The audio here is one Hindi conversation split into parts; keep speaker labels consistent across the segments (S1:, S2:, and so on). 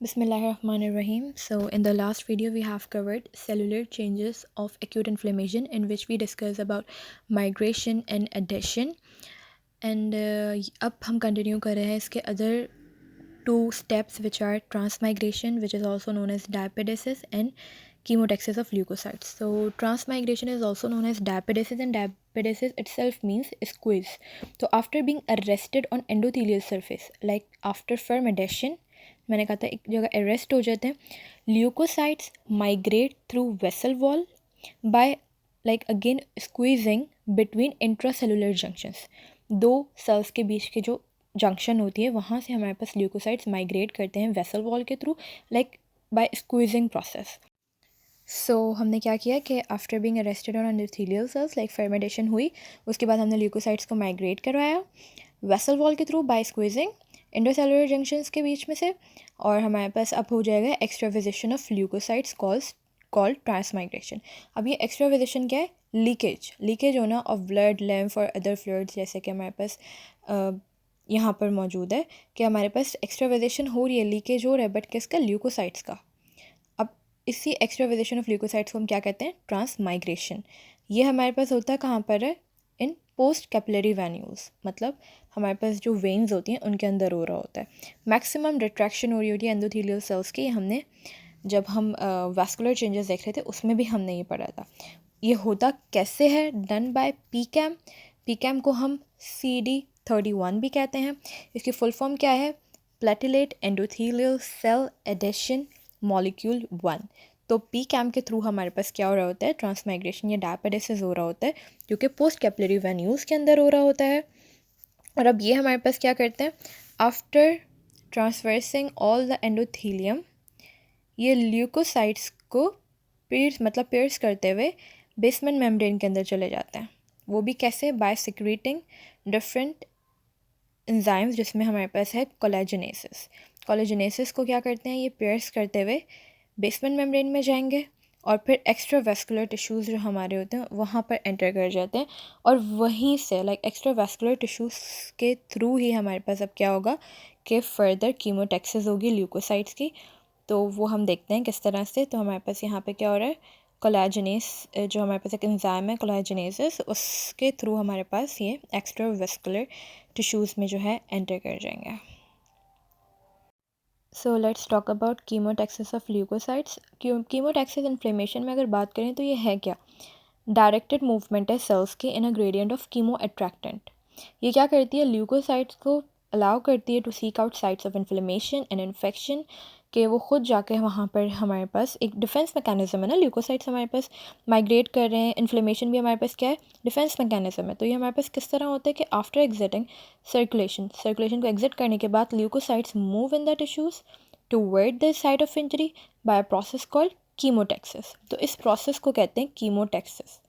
S1: Bismillahirrahmanirrahim. So, in the last video, we have covered cellular changes of acute inflammation, in which we discussed about migration and adhesion. And अब हम continue कर रहे हैं इसके other two steps, which are transmigration, which is also known as diapedesis, and chemotaxis of leukocytes. So, transmigration is also known as diapedesis, and diapedesis itself means squeeze. So, after being arrested on endothelial surface, like after firm adhesion, मैंने कहा था एक जगह अरेस्ट हो जाते हैं, leukocytes migrate through vessel wall by like again squeezing between intracellular junctions. दो सेल्स के बीच के जो जंक्शन होती है वहाँ से हमारे पास ल्यूकोसाइट्स माइग्रेट करते हैं वेसल वॉल के through, like by squeezing process. So हमने क्या किया कि after being arrested on endothelial cells, like fermentation हुई, उसके बाद हमने ल्यूकोसाइट्स को माइग्रेट करवाया वेसल वॉल के through by squeezing intracellular junctions के बीच में से, और हमारे पास अब हो जाएगा एक्स्ट्राविजेशन ऑफ ल्यूकोसाइट्स कॉल्ड ट्रांसमाइग्रेशन. अब ये एक्स्ट्राविजेशन क्या है? लीकेज होना ऑफ ब्लड, लैम्फ और अदर फ्लूइड्स, जैसे कि हमारे पास यहाँ पर मौजूद है कि हमारे पास एक्स्ट्राविजेशन हो रही है, लीकेज हो रहा है, बट किसका? ल्यूकोसाइट्स का. अब इसी एक्स्ट्राविजेशन ऑफ ल्यूकोसाइट्स को हम क्या कहते हैं? ट्रांसमाइग्रेशन. ये हमारे पास होता है कहाँ पर है? इन पोस्ट कैपिलरी वेन्यूल्स, मतलब हमारे पास जो वेन्स होती हैं उनके अंदर हो रहा होता है. मैक्सिमम रिट्रैक्शन हो रही होती है एंडोथेलियल सेल्स की. हमने जब हम वास्कुलर चेंजेस देख रहे थे उसमें भी हमने ये पढ़ा था. ये होता कैसे है? Done by पीकैम. पीकैम को हम CD31 भी कहते हैं. इसकी फुल फॉर्म क्या है? Platelet endothelial cell adhesion molecule 1. तो पी कैम के थ्रू हमारे पास क्या हो रहा होता है? ट्रांसमाइग्रेशन या डायपेडेसिस हो रहा होता है, जो कि पोस्ट कैपिलरी वेन्यूल्स के अंदर हो रहा होता है. और अब ये हमारे पास क्या करते हैं? After traversing all the endothelium, ये ल्यूकोसाइट्स को पियर्स करते हुए बेसमेंट मेम्ब्रेन के अंदर चले जाते हैं. वो भी कैसे? बाय सिक्रीटिंग डिफरेंट एंजाइम्स, जिसमें हमारे पास है कोलेजनेसिस. कोलेजनेसिस को क्या करते हैं? ये पियर्स करते हुए बेसमेंट मेम्ब्रेन में जाएंगे और फिर एक्स्ट्रा वेस्कुलर टिश्यूज़ जो हमारे होते हैं वहाँ पर एंटर कर जाते हैं, और वहीं से लाइक एक्स्ट्रा वेस्कुलर टिश्यूज़ के थ्रू ही हमारे पास अब क्या होगा कि फर्दर कीमोटैक्सिस होगी ल्यूकोसाइट्स की. तो वो हम देखते हैं किस तरह से. तो हमारे पास यहाँ पे क्या हो रहा है? कोलेजनेस, जो हमारे पास एक एंजाइम है कोलेजनेसिस, उसके थ्रू हमारे पास ये एक्स्ट्रा वेस्कुलर टिश्यूज़ में जो है एंटर कर जाएंगे. So let's talk about chemotaxis of leukocytes. Chemotaxis inflammation में अगर बात करें तो ये है क्या? डायरेक्टेड मूवमेंट है सेल्स के in a gradient of chemo attractant. ये क्या करती है? ल्यूकोसाइट्स को अलाउ करती है to seek out sites of inflammation and infection, कि वो खुद जाके वहाँ पर हमारे पास एक डिफेंस मैकेनिज्म है ना. ल्यूकोसाइट्स हमारे पास माइग्रेट कर रहे हैं, इन्फ्लेमेशन भी हमारे पास क्या है? डिफेंस मैकेनिज्म है. तो ये हमारे पास किस तरह होता है कि आफ्टर एग्जिटिंग सर्कुलेशन को एग्जिट करने के बाद leukocytes move in the tissues toward the site of injury by a process called chemotaxis. तो इस प्रोसेस को कहते हैं कीमोटैक्सिस.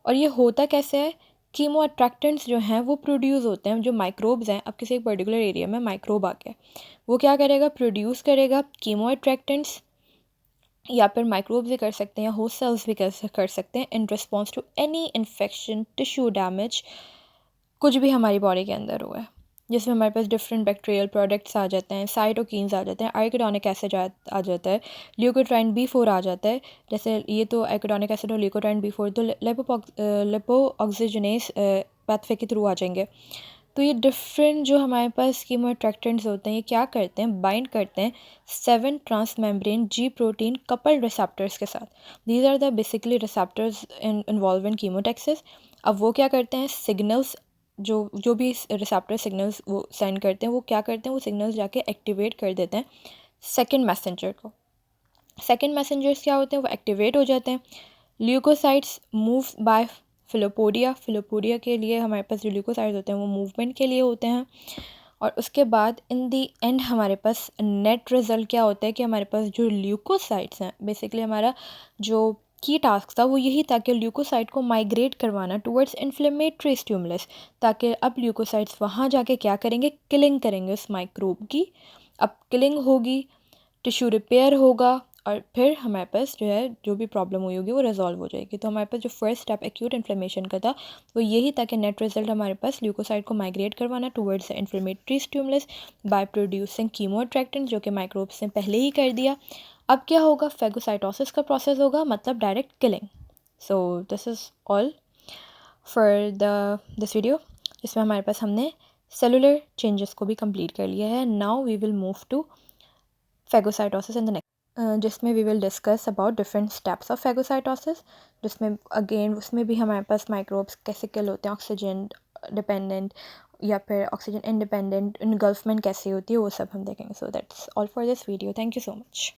S1: और ये होता कैसे है? कीमो अट्रैक्टेंट्स जो हैं वो प्रोड्यूस होते हैं, जो माइक्रोब्स हैं. अब किसी एक पर्टिकुलर एरिया में माइक्रोब आ गया, वो क्या करेगा? प्रोड्यूस करेगा कीमो अट्रैक्टेंट्स, या फिर माइक्रोब्स भी कर सकते हैं या होस्ट सेल्स भी कर सकते हैं, in response to any infection, tissue damage, कुछ भी हमारी बॉडी के अंदर हुआ है, जिसमें हमारे पास डिफरेंट बैक्टीरियल प्रोडक्ट्स आ जाते हैं, साइटोकिन्स आ जाते हैं, आर्किडोनिक एसिड आ जाता है, ल्यूकोट्राइन B4 आ जाता है. जैसे ये तो आर्किडोनिक एसिड और ल्यूकोट्राइन B4 तो लिपो ऑक्सीजनेस पाथवे के थ्रू आ जाएंगे. तो ये डिफरेंट जो हमारे पास कीमो अट्रैक्टेंट्स होते हैं, ये क्या करते हैं? बाइंड करते हैं 7 transmembrane G protein coupled receptors के साथ. These are the basically receptors involved in chemotaxis. अब वो क्या करते हैं? सिग्नल्स, जो भी रिसेप्टर सिग्नल्स वो सेंड करते हैं, वो क्या करते हैं? वो सिग्नल्स जाके एक्टिवेट कर देते हैं सेकंड मैसेंजर को. सेकंड मैसेंजर्स क्या होते हैं? वो एक्टिवेट हो जाते हैं. ल्यूकोसाइट्स मूव बाय फिलोपोडिया के लिए हमारे पास जो ल्यूकोसाइट्स होते हैं वो मूवमेंट के लिए होते हैं. और उसके बाद इन दी एंड हमारे पास नेट रिज़ल्ट क्या होता है कि हमारे पास जो ल्यूकोसाइट्स हैं, बेसिकली हमारा जो की टास्क था वो यही था कि ल्यूकोसाइट को माइग्रेट करवाना टुवर्ड्स इन्फ्लेमेटरी स्टिमुलस, ताकि अब ल्यूकोसाइट्स वहाँ जाके क्या करेंगे? किलिंग करेंगे उस माइक्रोब की. अब किलिंग होगी, टिश्यू रिपेयर होगा, और फिर हमारे पास जो है जो भी प्रॉब्लम हुई होगी वो रिजॉल्व हो जाएगी। तो हमारे पास जो फर्स्ट स्टेप एक्यूट इन्फ्लेमेशन का था वो यही था कि नेट रिजल्ट हमारे पास ल्यूकोसाइट को माइग्रेट करवाना towards the inflammatory stimulus by producing chemoattractant, जो कि माइक्रोब्स ने पहले ही कर दिया। अब क्या होगा, फेगोसाइटोसिस का प्रोसेस होगा, मतलब direct killing. So this is all for this video, जिसमें हमारे पास हमने सेलुलर चेंजेस को भी कंप्लीट कर लिया है। Now we will move to phagocytosis in the next, जिसमें we will discuss about different steps of phagocytosis, जिसमें अगेन उसमें भी हमारे पास माइक्रोब्स कैसे किल होते हैं, ऑक्सीजन डिपेंडेंट या फिर ऑक्सीजन इंडिपेंडेंट इनगल्फमेंट कैसे होती है, वो सब हम देखेंगे। So that's all for this video. Thank you so much.